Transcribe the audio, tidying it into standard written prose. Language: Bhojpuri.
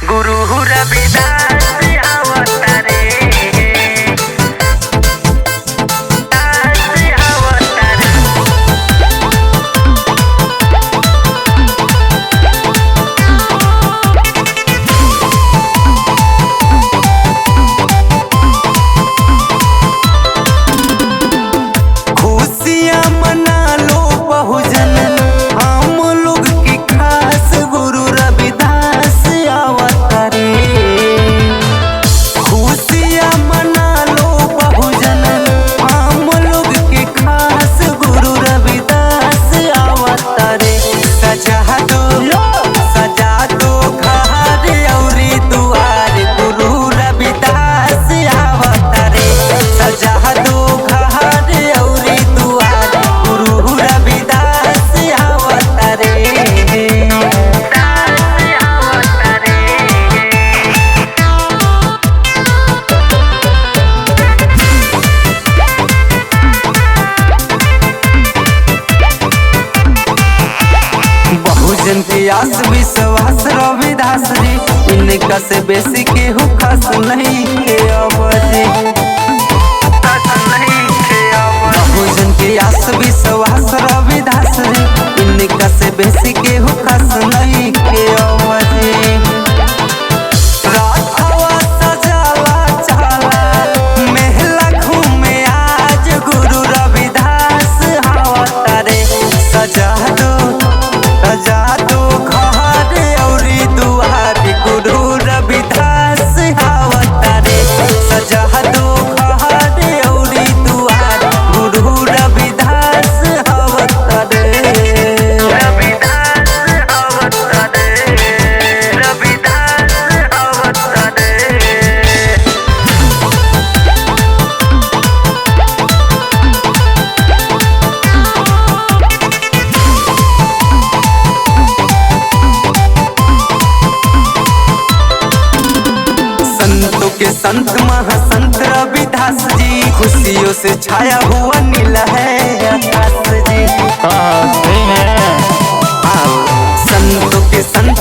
गुरु रविदास अवतारे खुशियाँ मना लो बहुजन हम लोग की खास गुरु रविदास अवतारे। खुशियाँ मना लो बहुजन हम लोग की खास गुरु रविदास अवतारे। सजा दो घर औरी दुआर गुरु रविदास अवतारे। सजा दो घर औरी दुआर गुरु रविदास अवतारे। बहुजन की आस विश्वास रविदास जी इनका से बेसी केहू खास नहीं के अवधि। बहुजन की आस विश्वास रविदास जी इनका से बेसी केहू खास नहीं के अवधि। राधावा सजावा चाला महला घूमे आज गुरु रविदास अवतारे। सजा दो घर औरी दुआर गुरु रविदास अवतारे। सजा दो घर औरी दुआर गुरु रविदास अवतारे। संतों के संत महासंत रविदास जी खुशियों से छाया हुआ नीला है आकाश जी। संतों के संत